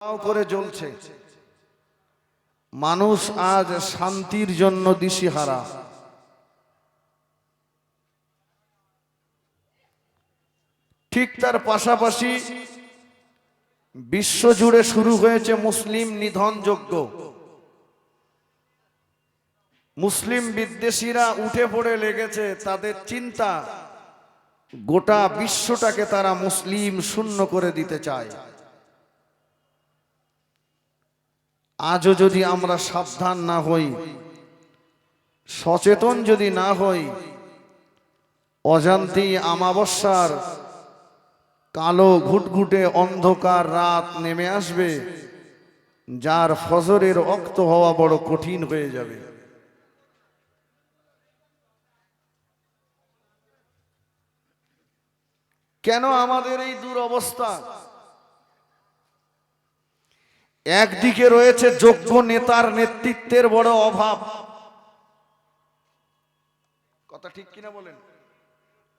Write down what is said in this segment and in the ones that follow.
দাউ করে জ্বলছে। মানুষ আজ শান্তির জন্য দিশেহারা। ঠিক তার পাশাপাশি বিশ্বজুড়ে শুরু হয়েছে মুসলিম নিধন যজ্ঞ। মুসলিম বিদ্বেষীরা উঠে পড়ে লেগেছে, তাদের চিন্তা গোটা বিশ্বটাকে তারা মুসলিম শূন্য করে দিতে চায়। আজও যদি আমরা সাবধান না হই, সচেতন যদি না হই, অজান্তেই আমাবস্যার কালো ঘুটঘুটে অন্ধকার রাত নেমে আসবে, যার ফজরের রক্ত হওয়া বড় কঠিন হয়ে যাবে। কেন আমাদের এই দুরবস্থা? একদিকে রয়েছে যোগ্য নেতার নেতৃত্বের বড় অভাব। কথা ঠিক কিনা বলেন?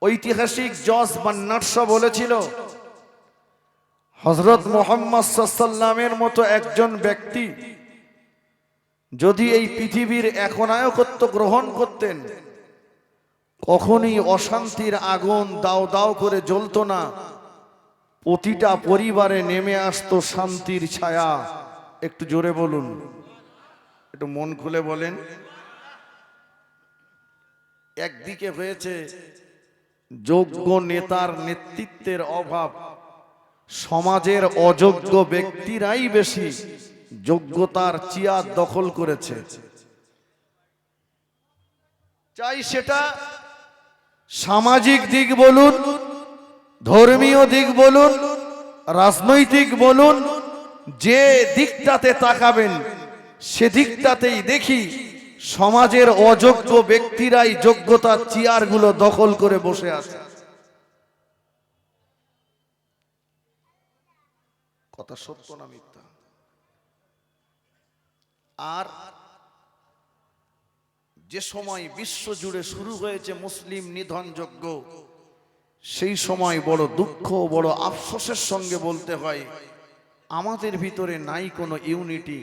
ঐতিহাসিক জর্জ বার্নার্ড শ বলেছিল, হযরত মুহাম্মদ সাল্লাল্লাহু মতো একজন ব্যক্তি যদি এই পৃথিবীর একনায়কত্ব গ্রহণ করতেন, কখনোই অশান্তির আগুন দাউ দাউ করে জ্বলতো না, প্রতিটা পরিবারে নেমে আসতো শান্তির ছায়া। একটু জোরে বলুন, একটু মন খুলে বলেন। একদিকে হয়েছে যোগ্য নেতার নেতৃত্বের অভাব, সমাজের অযোগ্য ব্যক্তিরাই বেশি যোগ্যতার চেয়ার দখল করেছে। চাই সেটা সামাজিক দিক বলুন, ধর্মীয় দিক বলুন, রাজনৈতিক বলুন, যে দিকটাতে তাকাবেন সেদিকটাতেই দেখি সমাজের অযোগ্য ব্যক্তিরাই যোগ্যতার চেয়ারগুলো দখল করে বসে আছে। কথা সত্য না মিথ্যা? আর যে সময় বিশ্ব জুড়ে শুরু হয়েছে মুসলিম নিধন যজ্ঞ, সেই সময় বড় দুঃখ, বড় আফসোসের সঙ্গে বলতে হয়, আমাদের ভিতরে নাই কোনো ইউনিটি,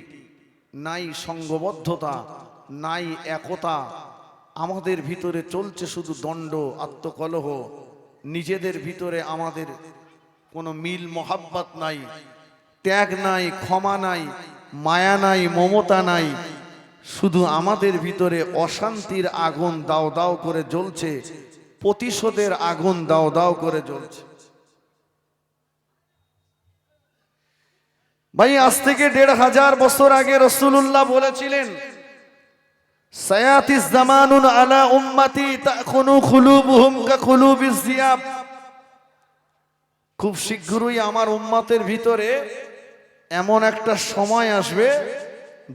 নাই সংঘবদ্ধতা, নাই একতা। আমাদের ভিতরে চলছে শুধু দ্বন্দ্ব, আত্মকলহ। নিজেদের ভিতরে আমাদের কোনো মিল মোহাব্বত নাই, ত্যাগ নাই, ক্ষমা নাই, মায়া নাই, মমতা নাই। শুধু আমাদের ভিতরে অশান্তির আগুন দাউ দাউ করে জ্বলছে, প্রতিশোধের আগুন দাউ দাউ করে জ্বলছে। ভাই, আজ থেকে ১৫০০ বছর আগে রাসূলুল্লাহ বলেছিলেন, সায়াতিস জামানুন আলা উম্মতি তাকুনু কুলুবুহুম কাকুলুবিজ জিয়াব। খুব শীঘ্রই আমার উম্মতের ভিতরে এমন একটা সময় আসবে,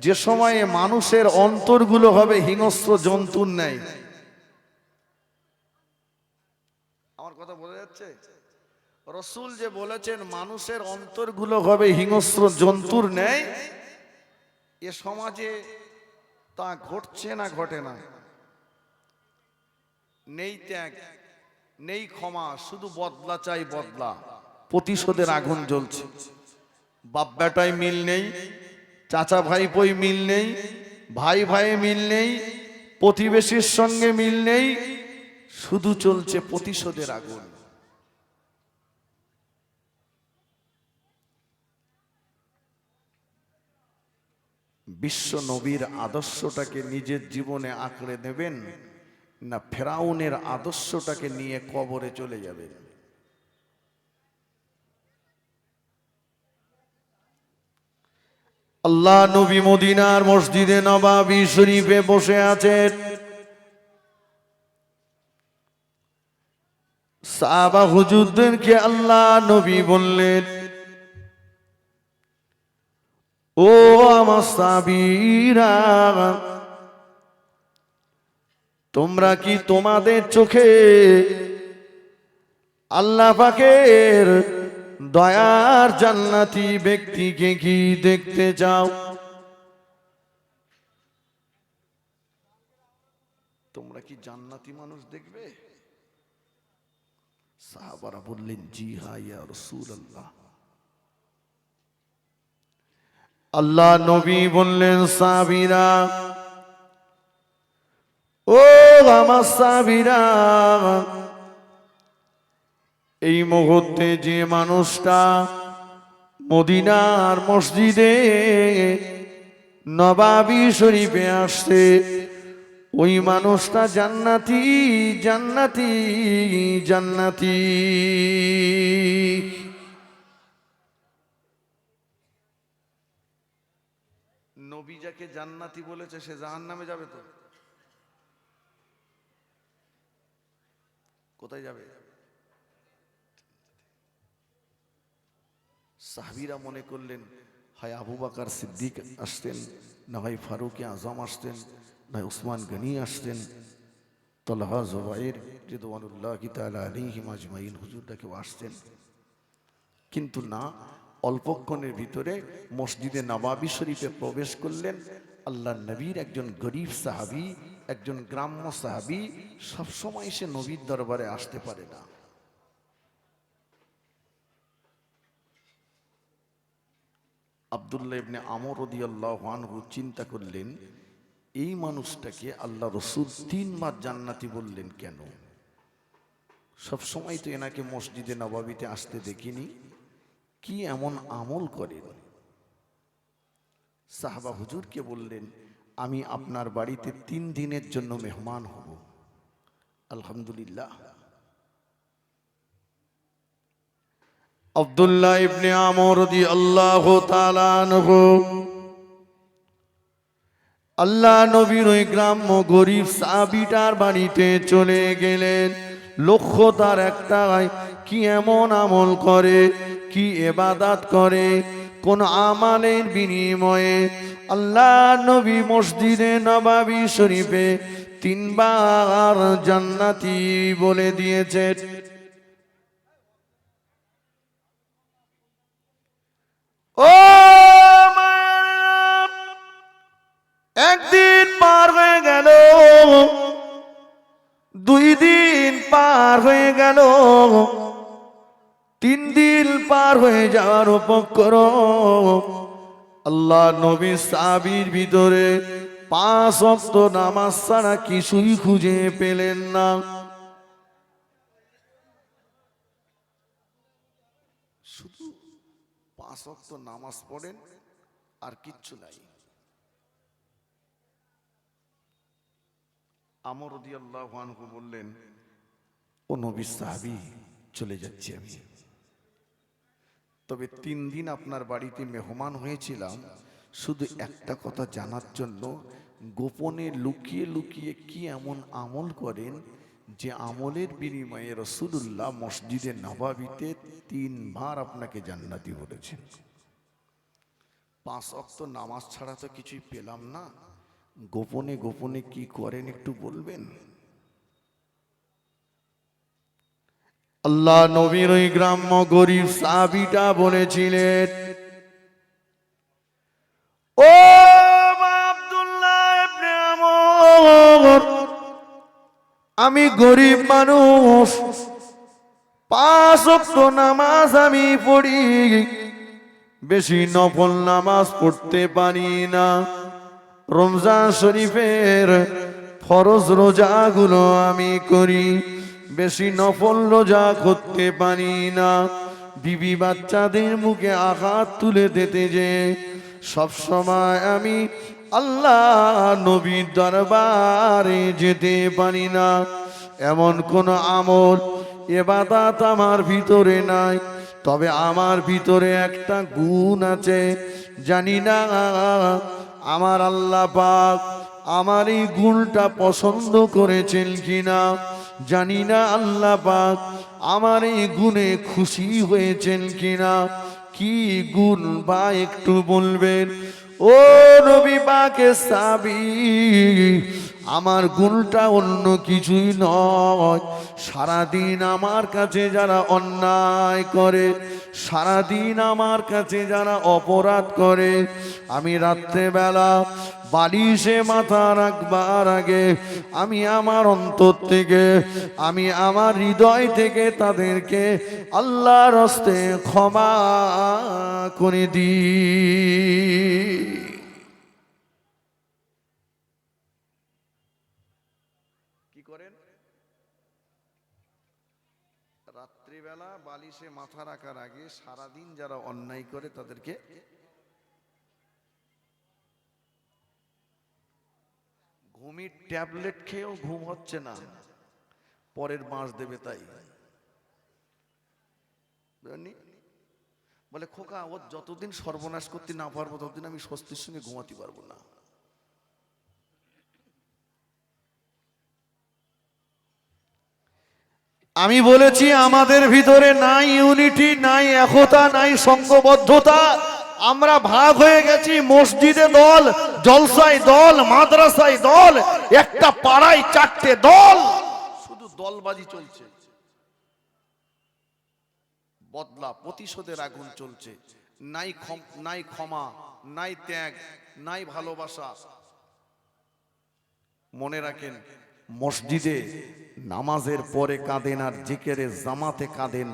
যে সময়ে মানুষের অন্তরগুলো হবে হিংস্র জন্তুর ন্যায়। আমার কথা বোঝা যাচ্ছে? রাসূল যে বলেছেন মানুষের অন্তরগুলো হবে হিংস্র জন্তুর ন্যায়, এ সমাজে তা ঘটছে না ঘটে না। নেই ত্যাগ, নেই ক্ষমা, শুধু বদলা চাই বদলা, প্রতিশোধের আগুন জ্বলছে। বাপ বেটায় মিল নেই, চাচা ভাইপোই মিল নেই, ভাই ভাইয়ে মিল নেই, প্রতিবেশীর সঙ্গে মিল নেই, শুধু চলছে প্রতিশোধের আগুন। বিশ্ব নবীর আদর্শটাকে নিজের জীবনে আঁকড়ে নেবেন, না ফেরাউনের আদর্শটাকে নিয়ে কবরে চলে যাবেন? আল্লাহ নবী মদিনার মসজিদে নববী শরীফে বসে আছেন। সাহাবা হুজুরদেরকে আল্লাহ নবী বললেন, ও আমার সাহাবীরা, তোমরা কি তোমাদের চোখে আল্লাহ পাকের দয়ার জান্নাতি ব্যক্তিকে কি দেখতে চাও? তোমরা কি জান্নাতি মানুষ দেখবে? সাহাবারা বললেন, জি হ্যাঁ ইয়া রাসূলুল্লাহ। আল্লাহ নবী বললেন, সাহাবীরা, ও আমার সাহাবীরা, এই মুহূর্তে যে মানুষটা মদিনার মসজিদে নবাবী শরীফে আসছে, ওই মানুষটা জান্নাতি, জান্নাতি, জান্নাতি। নবী যাকে জান্নাতি বলেছে সে জাহান্নামে যাবে তো? কোথায় যাবে? সাহাবীরা মনে করলেন হয় আবু বকর সিদ্দিক আসতেন, না হয় ফারুক আজম আসতেন, না উসমান গনি আসতেন, তলহা জুবাইর রিদওয়ানুল্লাহি তাআলা আলাইহিম আজমাইন হুজুররা কেউ আসতেন। কিন্তু না, অল্পক্ষণের ভিতরে মসজিদে নবাবী শরীফে প্রবেশ করলেন আল্লাহর নবীর একজন গরীব সাহাবী, একজন গ্রাম্য সাহাবী। সবসময় সে নবীর দরবারে আসতে পারে না। আব্দুল্লাহ ইবনে আমর রাদিয়াল্লাহু আনহু চিন্তা করলেন, এই মানুষটাকে আল্লাহ রসুল 3 বার জান্নাতি বললেন কেন? সবসময় তো এনাকে মসজিদে নববীতে আসতে দেখিনি, কি এমন আমল করেন? সাহাবা হুজুরকে বললেন, আমি আপনার বাড়িতে 3 দিনের জন্য মেহমান হব। আলহামদুলিল্লাহ। আব্দুল্লাহ ইবনে আমর রাদিয়াল্লাহু তাআলা আনহু আল্লাহ নবীর ওই গ্রাম্য গরিব সাহাবীটার বাড়িতে চলে গেলেন। লক্ষ্য তার একটাই, কি এমন আমল করে, কি ইবাদত করে, কোন আমলের বিনিময়ে আল্লাহ নবী মসজিদে নববী শরীফে 3 বার জান্নাতি বলে দিয়েছেন। ও একদিন পার হয়ে গেল, 2 দিন পার হয়ে গেল, 3 দিন পার হয়ে যাওয়ার উপক্র। আল্লাহ নবী সাহাবীর ভিতরে 5 ওয়াক্ত নামাজ ছাড়া কিছুই খুঁজে পেলেন না। শুধু 5 ওয়াক্ত নামাজ পড়েন, আর কিচ্ছু নাই। আমর রাদিয়াল্লাহু আনহু বললেন, ও নবী সাহাবী, চলে যাচ্ছি আমি, তবে 3 দিন আপনার বাড়িতে মেহমান হয়েছিলাম শুধু একটা কথা জানার জন্য, গোপনে লুকিয়ে লুকিয়ে কি এমন আমল করেন যে আমলের বিনিময়ে রাসূলুল্লাহ মসজিদে নববীতে 3 বার আপনাকে জান্নাতি বলেছেন। 5 ওয়াক্ত নামাজ ছাড়া তো কিছুই পেলাম না, গোপনে গোপনে কি করেন একটু বলবেন? আল্লাহ নবীর ওই গ্রাম্য গরিব সাহাবীটা বলেছিলেন, ও আব্দুল্লাহ ইবনে আমর, আমি গরিব মানুষ, 5 ওয়াক্ত নামাজ আমি পড়ি, বেশি নফল নামাজ পড়তে পারি না। রমজান শরীফের ফরজ রোজাগুলো আমি করি, বেশি নফল রোজা করতে পারি না। বিবি বাচ্চাদের মুখে আঘাত তুলে দিতে যে সব সময় আমি আল্লাহ নবীর দরবারে যেতে পারি না। এমন কোন আমল ইবাদত আমার ভিতরে নাই, তবে আমার ভিতরে একটা গুণ আছে। জানি না আমার আল্লাহ পাক আমার এই গুণটা পছন্দ করেছেন কিনা, জানি না আল্লাহ পাক আমার এই গুণে খুশি হয়েছেন কিনা। কি গুণ বা একটু বলবেন? ও নবী পাকের সাহাবী, আমার গুণটা অন্য কিছুই নয়। সারাদিন আমার কাছে যারা অন্যায় করে, সারাদিন আমার কাছে যারা অপরাধ করে, আমি রাত্রেবেলা বালিশে মাথা রাখবার আগে আমি আমার অন্তর থেকে, আমি আমার হৃদয় থেকে তাদেরকে আল্লাহর হস্তে ক্ষমা করে দিই। বেলা বালিশে মাথা রাখার আগে সারাদিন যারা অন্যায় করে তাদেরকে ঘুমির ট্যাবলেট খেয়েও ঘুম হচ্ছে না, পরের বাঁশ দেবে তাই বলে খোকা ও যতদিন সর্বনাশ করতে না পারবো ততদিন আমি স্বস্তির সঙ্গে ঘুমাতে পারবো না। আমি বলেছি আমাদের ভিতরে নাই ইউনিটি, নাই একতা, নাই সংঘবদ্ধতা। আমরা ভাগ হয়ে গেছি, মসজিদে দল, জলসায় দল, মাদ্রাসায় দল, একটা পাড়ায় চারটে দল, শুধু দলবাজি চলছে, বদলা প্রতিশোধের আগুন চলছে। নাই ক্ষমা, নাই ত্যাগ, নাই ভালোবাসা। মনে রাখেন, মসজিদে নামাজের পরে কাঁদেন আর জিকিরে জামাতে কাঁদেন,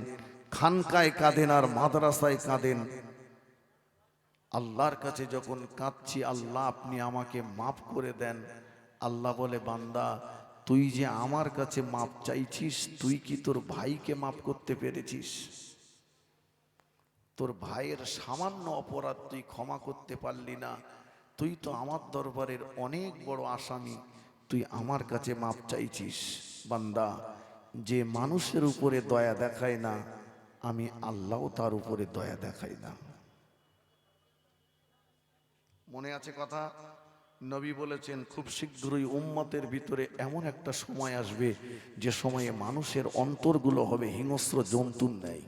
খানকায় কাঁদেন আর মাদ্রাসায় কাঁদেন। আল্লাহর কাছে যখন কাঁদছি, আল্লাহ আপনি আমাকে মাফ করে দেন, আল্লাহ বলে বান্দা তুই যে আমার কাছে মাফ চাইছিস, তুই কি তোর ভাইকে মাফ করতে পেরেছিস? তোর ভাইয়ের সামান্য অপরাধ তুই ক্ষমা করতে পারলি না, তুই তো আমার দরবারের অনেক বড় আসামি, তুই আমার কাছে মাপ চাইছিস। বান্দা, যে মানুষের উপরে দয়া দেখায় না, আমি আল্লাহ তার উপরে দয়া দেখাই না। মনে আছে কথা? নবী বলেছেন খুব শীঘ্রই উম্মতের ভিতরে এমন একটা সময় আসবে যে সময়ে মানুষের অন্তরগুলো হবে হিংস্র জন্তুর ন্যায়।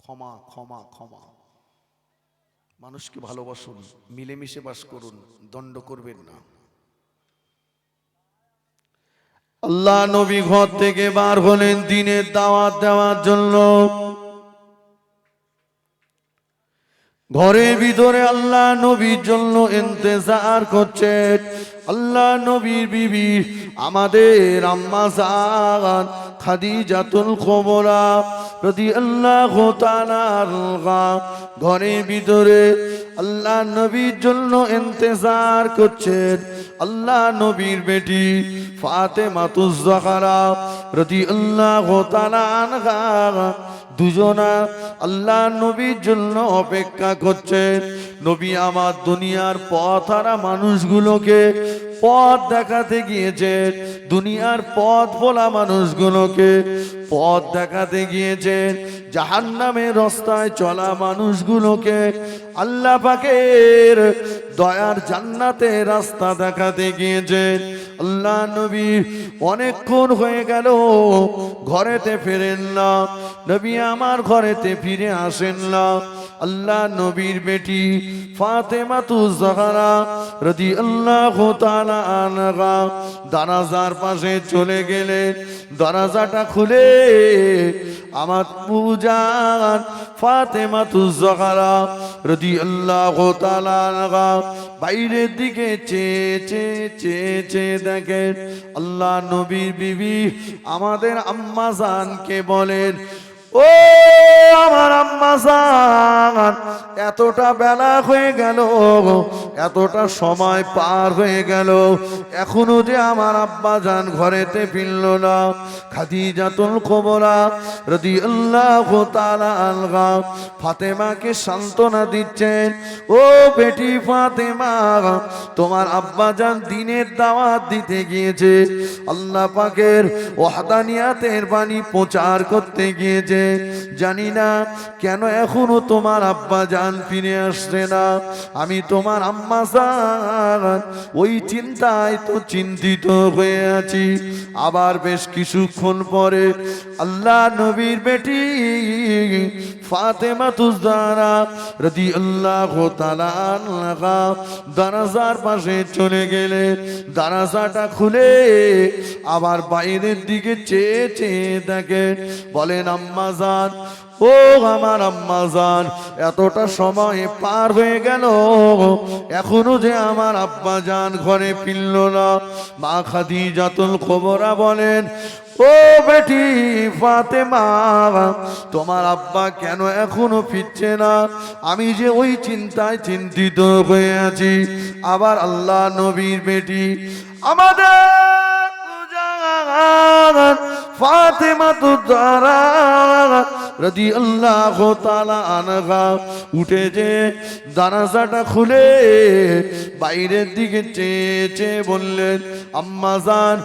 ক্ষমা ক্ষমা ক্ষমা। মানুষকে ভালোবাসুন, মিলেমিশে বাস করুন, দণ্ড করবেন না। আল্লাহ নবী ঘর থেকে বার হলেন দ্বীনের দাওয়াত দেওয়ার জন্য। ঘরের ভিতরে আল্লাহ নবীর জন্য ইন্তজার করছেন। আল্লাহ নবীর বিবি আমাদের আম্মা জান খাদিজাতুল কুবরা রাদিয়াল্লাহু তাআলা আনহা ঘরের ভিতরে আল্লাহ নবীর জন্য ইন্তজার করছেন। আল্লাহ নবীর বেটি ফাতেমাতুজ জাহরা রাদিয়াল্লাহু তাআলা আনহা দুজনা আল্লাহ নবীর জন্য অপেক্ষা করছেন। নবী আমার দুনিয়ার পথহারা মানুষগুলোকে পথ দেখাতে গিয়েছেন, দুনিয়ার পথ ভোলা মানুষগুলোকে পথ দেখাতে গিয়েছেন, জাহান্নামের রাস্তায় চলা মানুষগুলোকে আল্লাহ পাকের দয়ার জান্নাতের রাস্তা দেখাতে গিয়েছেন। আল্লাহ নবী অনেকক্ষণ হয়ে গেল ঘরেতে ফেরেন না, নবী আমার ঘরেতে ফিরে আসেন না। আল্লাহ নবীর বেটি ফাতেমাতুজ জাহরা রাদিয়াল্লাহু তাআলা আনহা দরজার পাশে চলে গেলেন। দরজাটা খুলে আমার পূজার ফাতেমাতুজ জাহরা রাদিয়াল্লাহু তাআলা আনহা বাইরের দিকে চেয়ে দেখেন। আল্লাহ নবীর বিবি আমাদের আম্মা জানকে বলেন, ও আমার আম্মা জান, এতটা বেলা হয়ে গেল, এতটা সময় পার হয়ে গেল, এখনো যে আমার আব্বা জান ঘরেতে ফিরল না। খাদিজাতুল কুবরা রাদিয়াল্লাহু তাআলা আনহা ফাতেমাকে সান্ত্বনা দিচ্ছেন, ও বেটি ফাতেমা, তোমার আব্বা জান দ্বীনের দাওয়াত দিতে গিয়েছে, আল্লাহ পাকের ওয়াহদানিয়াতের বাণী প্রচার করতে গিয়েছে। জানি না কেন এখনো তোমার আব্বা জান ফিরে আসছে না। আমি তোমার আম্মা জান ওই চিন্তায় তো চিন্তিত হয়ে আছি। আবার বেশ কিছুক্ষণ পরে আল্লাহ নবীর বেটি ফাতেমাতুজ জাহরা রাদিয়াল্লাহু তাআলা আনহা দরজার পাশে চলে গেলে দরজাটা খুলে আবার বাইরের দিকে চেয়ে দেখে, বলেন আম্মা জান, ও আমার আম্মা জান, এতটা সময় পার হয়ে গেল, এখনো যে আমার আব্বা জান ঘরে ফিরল না। মা খাদিজাতুল কুবরা বলেন, ও বেটি ফাতেমা, তোমার আব্বা কেন এখনো ফিরছে না? আমি যে ওই চিন্তায় চিন্তিত হয়ে আছি। আবার আল্লাহ নবীর বেটি আমাদের ফাতেমা তুজারা রাদিয়াল্লাহু তাআলা আনহা উঠে যে দরজাটা খুলে বাইরের দিকে চেয়ে চেয়ে বললেন, আম্মা জান,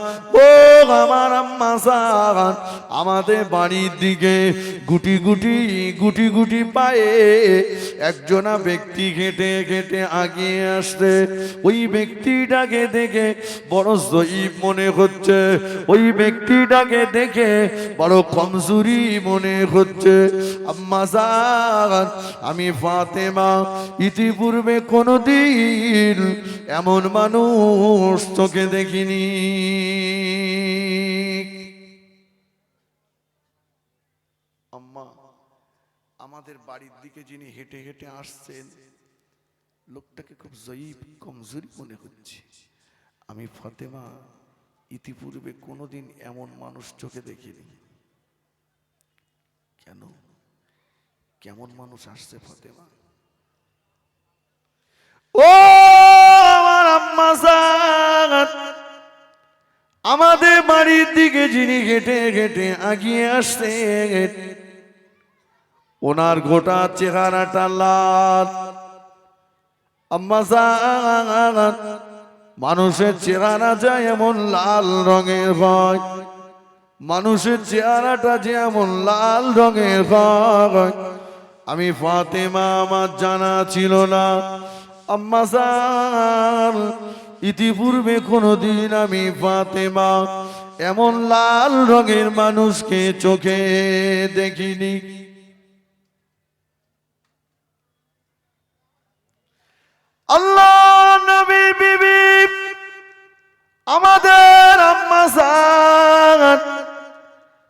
ও আমার আম্মা জান, আমাদের বাড়ির দিকে গুটি গুটি গুটি গুটি পায়ে একজনা ব্যক্তি হেঁটে হেঁটে আগিয়ে আসছে। ওই ব্যক্তিটাকে দেখে বড় জয়ীফ মনে হচ্ছে, ওই ব্যক্তিটাকে দেখে বড় কমজোরি মনে হচ্ছে। আম্মা জান, আমি ফাতেমা ইতিপূর্বে কোনদিন এমন মানুষ চোখে দেখিনি। আম্মা, আমাদের বাড়ির দিকে যিনি হেঁটে হেঁটে আসছেন লোকটাকে খুব জয়ীফ কমজোরি মনে হচ্ছে। আমি ফাতেমা ইতিপূর্বে কোনোদিন এমন মানুষ চোখে দেখিনি। কেন, কেমন মানুষ আসছে ফাতেমা? ও আমার আম্মা জান, আমাদের বাড়ির দিকে যিনি হেঁটে হেঁটে আগিয়ে আসছে ওনার গোটা চেহারাটা লাল। আম্মা জান, মানুষের চেহারা যায় এমন লাল রঙের হয়, মানুষের চেহারাটা যেমন লাল রঙের হয়, আমি ফাতেমা আমার জানা ছিল না। আম্মা জান, ইতিপূর্বে কোনদিন আমি ফাতেমা এমন লাল রঙের মানুষকে চোখে দেখিনি। আল্লাহ নবী বিবি আমাদের আম্মা জান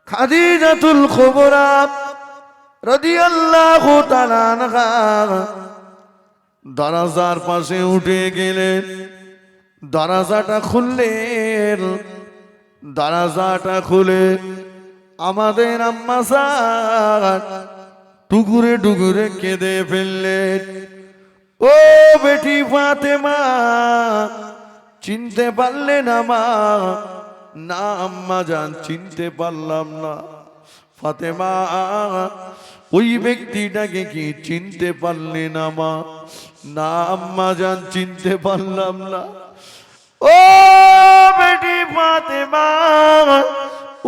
খাদিজাতুল কুবরা রাদিয়াল্লাহু তাআলা আনহা দরজার পাশে উঠে গেলেন। দরজাটা খুললেন, দরজাটা খুলে আমাদের আম্মা জান টুকুরে টুকুরে কেঁদে ফেললেন। ও বেটি ফাতেমা, চিনতে পারলে না মা? না আম্মা জান, চিনতে পারলাম না। ফাতেমা, ওই ব্যক্তিটাকে কি চিনতে পারলে না মা? না আম্মা জান, চিনতে পারলাম না। ও বেটি ফাতেমা,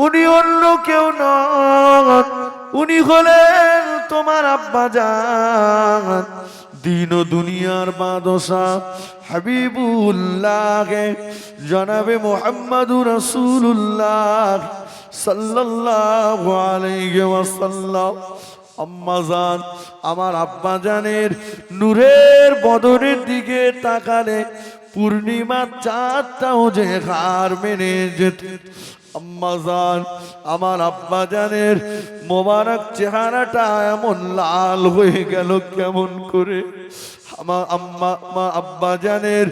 উনি অন্য কেউ নন, উনি হলেন তোমার আব্বা জান, দিন ও দুনিয়ার বাদশা হাবিবুল্লাহ জনাবে মুহাম্মদুর রাসূলুল্লাহ সাল্লাল্লাহু আলাইহি ওয়াসাল্লাম। আম্মা জান, আমার আব্বা জানের নূরের বদনের দিকে তাকালে পূর্ণিমার চাঁদটাও যে হার মেনে যেত। আম্মা জান, আমার আব্বা জানের মোবারক চেহারাটা এমন লাল হয়ে গেল কেমন করে? আমার আব্বা জানের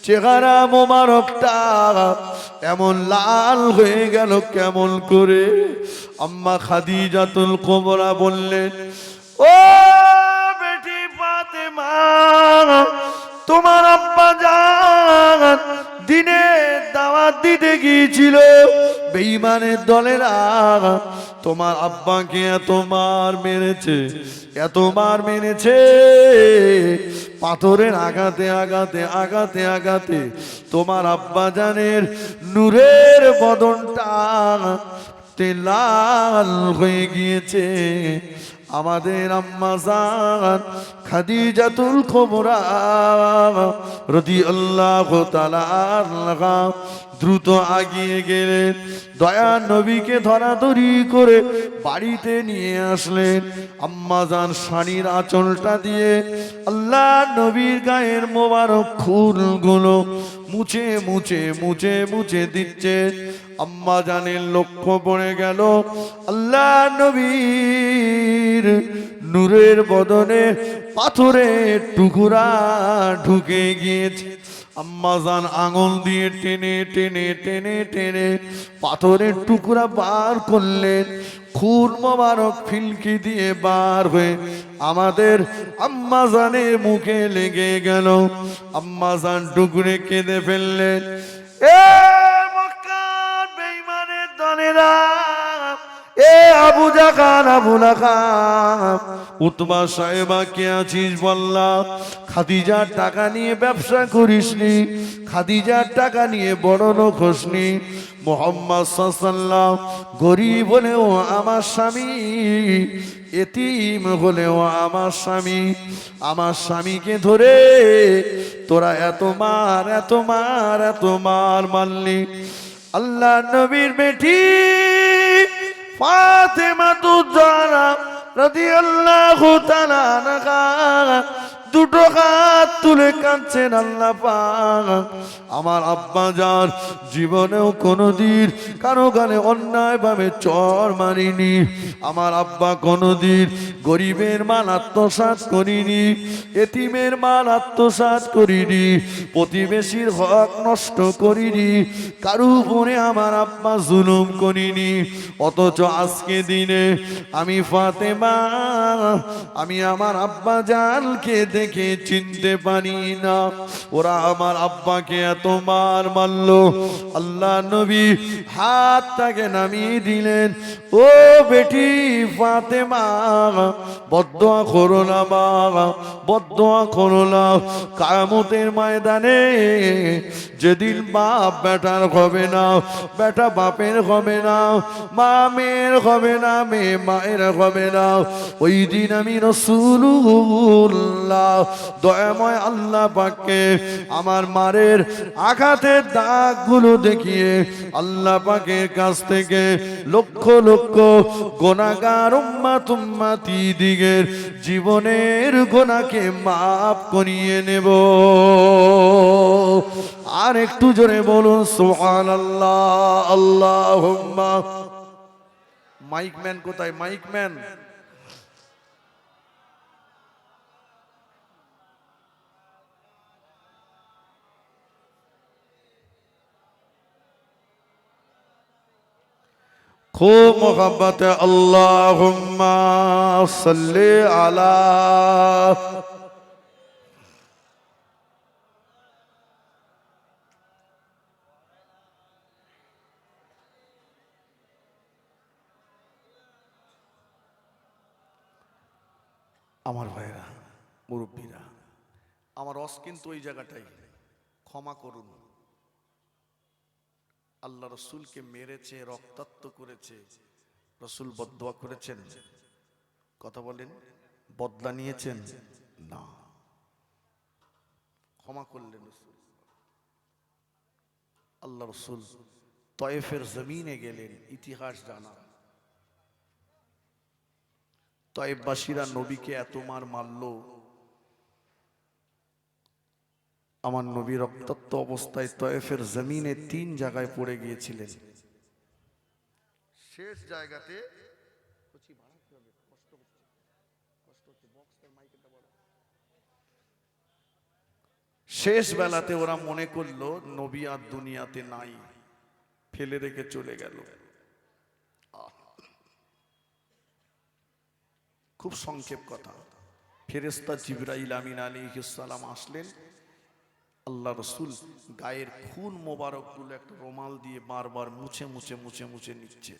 চেহারা মোবারকটা এমন লাল হয়ে গেল কেমন করে? আম্মা খাদিজাতুল কুবরা বললেন, ও বেটি ফাতেমা, তোমার আব্বা জান দিনে দাওয়াত দিতে গিয়েছিল, বেঈমানের দলেরা তোমার আব্বাকে এত মার মেরেছে, এত মার মেরেছে, পাথরের আঘাতে আঘাতে আঘাতে আঘাতে তোমার আব্বা জানের নূরের বদনটা লাল হয়ে গিয়েছে। আমাদের আম্মা জান খাদিজাতুল কুবরা রাদিয়াল্লাহু তাআলা আনহা দ্রুত আগিয়ে গেলেন, দয়া নবীকে ধরাধরি করে বাড়িতে নিয়ে আসলেন। আম্মা জান শাড়ির আঁচলটা দিয়ে আল্লাহ নবীর গায়ের মোবারক খুলগুলো মুছে মুছে মুছে মুছে দিচ্ছে। আম্মা জানের লক্ষ্য পড়ে গেল আল্লাহ নবীর নূরের বদনে পাথরের টুকরা ঢুকে গিয়েছে। আম্মা জান আঙুল দিয়ে টেনে টেনে টেনে টেনে পাথরের টুকরা বার করলেন। খুন মোবারক ফিলকি দিয়ে বার হয়ে আমাদের আম্মা জানের মুখে লেগে গেল। আম্মা জান টুকরে কেঁদে ফেললেন। এ মক্কার বেঈমানের ভাইরা, এ আবু জাকার আবু লাকাব, উতবা সাহেবা কে আছিস বললা? খাদিজার টাকা নিয়ে ব্যবসা করিসনি, খাদিজার টাকা নিয়ে বড় লোক হসনি। মুহাম্মদ সাল্লাল্লাহু গরিব হলেও আমার স্বামী, এতিম হলেও আমার স্বামী, আমার স্বামীকে ধরে তোরা এত মার এত মার এত মার মারলি। আল্লাহ নবীর বেটি ফাতেমা তুজারা রাদিয়াল্লাহু তাআলা আনহা দুটো হাত তুলে কাঁদছেন, আল্লাহ পাক আমার আব্বা যার জীবনেও কোনোদিন কারো গালে অন্যায় ভাবে চর মারিনি, আমার আব্বা কোনোদিন গরিবের মাল আত্মসাৎ করিনি, এতিমের মাল আত্মসাৎ করিনি, প্রতিবেশীর হক নষ্ট করিনি, কারো উপরে আমার আব্বা জুলুম করিনি। অথচ আজকে দিনে আমি ফাতেমা, আমি আমার আব্বা জানকে দেখে চিনতে পারি না, ওরা আমার আব্বাকে এত মার মারলো। আল্লাহ নবী হাতটাকে নামিয়ে দিলেন, ও বেটি ফাতেমা, বদদোয়া করো না মা, বদদোয়া করো না। কিয়ামতের ময়দানে যেদিন বাপ বেটার হবে না, বেটা বাপের হবে না, মা মেয়ের হবে না, মেয়ে মায়ের হবে না, ওই দিন আমি রাসূলুল্লাহ দয়াময় আল্লাহ পাককে আমার মারের আঘাতের দাগগুলো দেখিয়ে আল্লাহ পাকের কাছ থেকে লক্ষ লক্ষ গুনাহগার উম্মতি দিগের জীবনের গুনাহকে মাফ করিয়ে নেব। আর একটু জোরে বলুন সুবহানাল্লাহ। আল্লাহুম্মা। মাইকম্যান কোথায়? মাইকম্যান खूब मोहब्बत है। अल्लाहुम्मा सल्ली अला। আমার ভাইরা মুরব্বীরা, আমার রস কিন্তু ওই জায়গাটাই, ক্ষমা করুন। আল্লাহ রসুলকে মেরেছে, রক্তাক্ত করেছে, রসুল বদদোয়া করেছেন? কথা বলেন, বদলা নিয়েছেন? না, ক্ষমা করলেন রসুল। আল্লাহ রসুল তয়েফের জমিনে গেলেন, ইতিহাস জানা। তয়েফবাসীরা নবীকে এত মার মারল, আমার নবী রক্তাক্ত অবস্থায় তয়েফের জমিনে 3 জায়গায় পড়ে গিয়েছিলেন। শেষ জায়গাতে শেষ বেলাতে ওরা মনে করলো নবী আর দুনিয়াতে নাই, ফেলে রেখে চলে গেল। খুব সংক্ষেপ কথা, ফেরেশতা জিবরাইল আমিন আলাইহিস সালাম আসলেন। আল্লাহ রসুল গায়ের খুন মোবারক গুলো একটা রুমাল দিয়ে বারবার মুছে মুছে মুছে মুছে নিচ্ছে।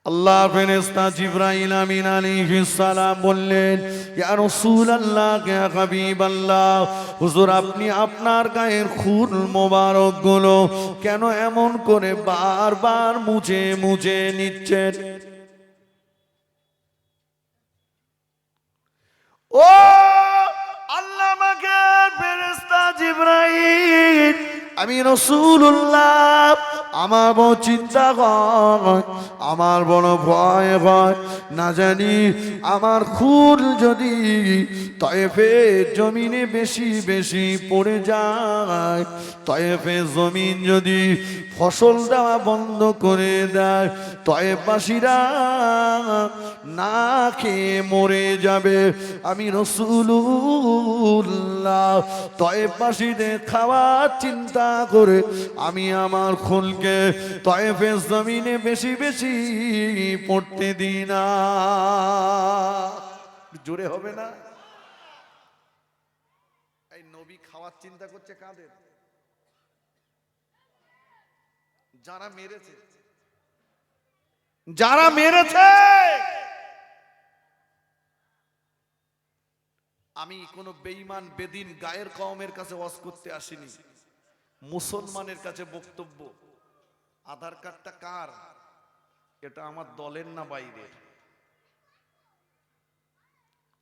আল্লাহ ফেরেশতা জিবরাইল আমিন আলাইহিস সালাম বললেন, ইয়া রাসূলুল্লাহ, ইয়া হাবিবাল্লাহ, হুজুর আপনি আপনার গায়ের খুন মোবারক গুলো কেন এমন করে বারবার মুছে মুছে নিচ্ছেন? ও আল্লাহ পাকের ফেরেশতা জিবরাইল, আমি রাসূলুল্লাহ, আমার বড় চিন্তা হয়, আমার বড় ভয় হয়, না জানি আমার খুন যদি তয়েফের জমিনে বেশি বেশি পড়ে যায়, তয়েফের জমিন যদি ফসল দেওয়া বন্ধ করে দেয়, তয়েফবাসীরা না খেয়ে মরে যাবে। আমি রাসূলুল্লাহ তয়েফবাসীদের খাওয়ার চিন্তা করে আমি আমার খুনকে তয়েফের জমিনে বেশি বেশি পড়তে দিই না। জোরে হবে না? এই নবী খাওয়ার চিন্তা করছে কাদের? যারা মেরেছে, যারা মেরেছে, আমি কোন বেঈমান বেদিন গায়ের কওমের কাছে ওয়াজ করতে আসিনি, মুসলমানের কাছে বক্তব্য। আধার কার্ডটা কার? এটা আমার দলের না বাইরের?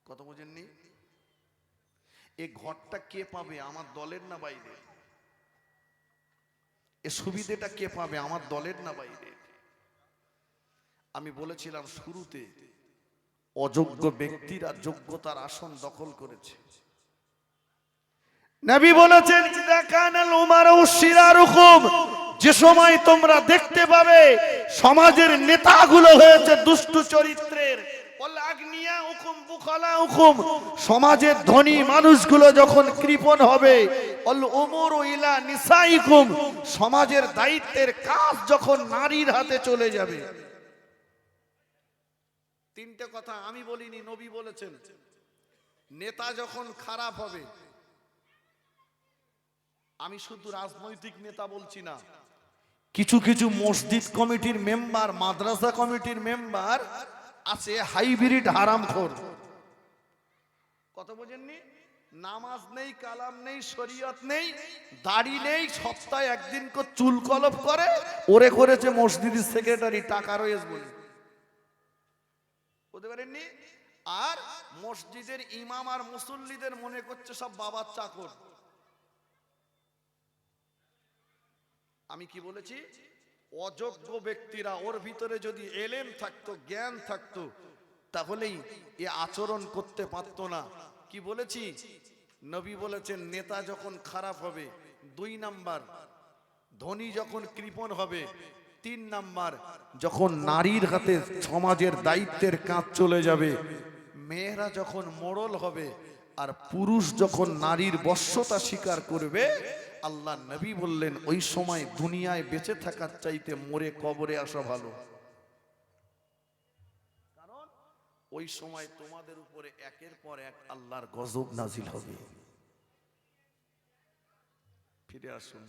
কথা বুঝেননি? এই ঘরটা কে পাবে? আমার দলের না বাইরের? এ সুবিধাটা কে পাবে? আমার দলের না বাইরের? আমি বলেছিলাম শুরুতে, অযোগ্য ব্যক্তিরা যোগ্যতার আসন দখল করেছে। নবী বলেছেন, যে সময় তোমরা দেখতে পাবে সমাজের নেতাগুলো হয়েছে দুষ্ট চরিত্রের, সমাজের ধনী মানুষগুলো যখন কৃপণ হবে, সমাজের দায়িত্বের কাজ যখন নারীর হাতে চলে যাবে। তিনটে কথা আমি বলিনি, নবী বলেছেন। নেতা যখন খারাপ হবে, আমি শুধু রাজনৈতিক নেতা বলছি না, কিছু কিছু মসজিদ কমিটির মেম্বার, মাদ্রাসা কমিটির মেম্বার আছে হাইব্রিড হারামখোর। কথা বোঝেননি? নামাজ নেই, কালাম নেই, শরীয়ত নেই, দাড়ি নেই, সপ্তাহে একদিন করে চুল কলপ করে, ওরে করেছে মসজিদের সেক্রেটারি, টাকা রয়েছে বলে। বুঝতে পারেননি? আর মসজিদের ইমাম আর মুসল্লিদের মনে করছে সব বাবার চাকর। আমি কি বলেছি? অযোগ্য ব্যক্তিরা, ওর ভিতরে যদি এলেম থাকতো, জ্ঞান থাকতো, তাহলেই এ আচরণ করতে পারতো না। কি বলেছি? নবী বলেছেন, নেতা যখন খারাপ হবে, 2 নাম্বার, ধনী যখন কৃপণ হবে, 3 নাম্বার, যখন নারীর হাতে সমাজের দায়িত্বের কাজ চলে যাবে, মেয়েরা যখন মোড়ল হবে, আর পুরুষ যখন নারীর বশ্যতা স্বীকার করবে, আল্লাহ নবী বললেন ওই সময় দুনিয়ায় বেঁচে থাকার চাইতে মরে কবরে আসা ভালো। কারণ ওই সময় তোমাদের উপরে একের পর এক আল্লাহর গজব নাজিল হবে। ফিরে আসুন।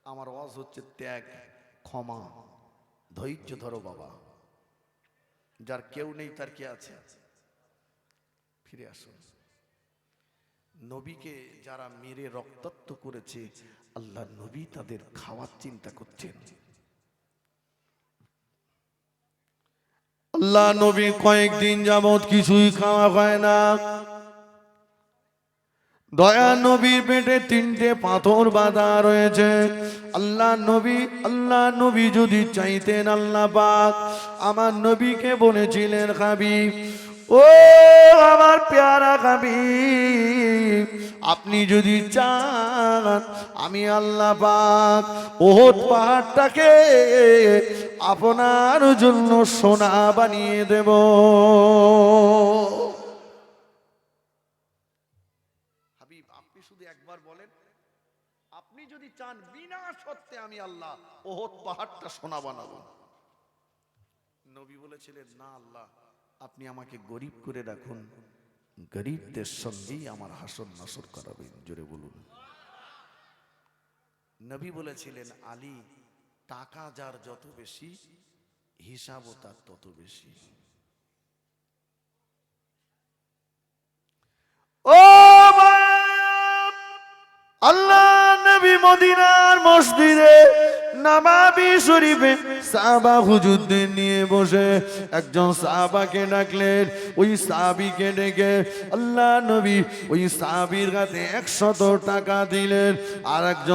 আমার ওয়াজ হচ্ছে ত্যাগ, ক্ষমা, ধৈর্য ধরো বাবা। যার কেউ নেই তার কে আছে? ফিরে আসুন। নবীকে যারা মেরে রক্তাক্ত করেছে, আল্লাহ নবী তাদের খাওয়ার চিন্তা করছেন। আল্লাহ নবী কয়েকদিন যাবত কিছুই খাওয়া হয় না। দয়া নবীর পেটে 3টে পাথর বাঁধা রয়েছে। আল্লাহ নবী যদি চাইতেন, আল্লাহ পাক আমার নবীকে বলেছিলেন, হাবিব, ও আমার প্যারা হাবিব, আপনি যদি চান আমি আল্লাহ পাক ওহদ পাহাড়টাকে আপনার জন্য সোনা বানিয়ে দেব। হাবিব, আপনি শুধু একবার বলেন, আপনি যদি চান বিনা শর্তে আমি আল্লাহ ওহদ পাহাড়টা সোনা বানাবো। নবী বলেছিলেন, না আল্লাহ, আপনি আমাকে গরিব করে রাখুন, গরিবদের সঙ্গেই আমার হাসর নাসর করাবেন। জোরে বলুন। নবী বলেছিলেন, আলী, টাকা যার যত বেশি, হিসাবও তার তত বেশি। ও আল্লাহ নবী মদিনার মসজিদে নববী শরীফে সাহাবা হুজুরদের নিয়ে বসে একজন সাহাবাকে ডাকলেন। ওই সাহাবীকে ডেকে আল্লাহ নবী ওই সাহাবীর হাতে 100 টাকা দিলেন। আর একজন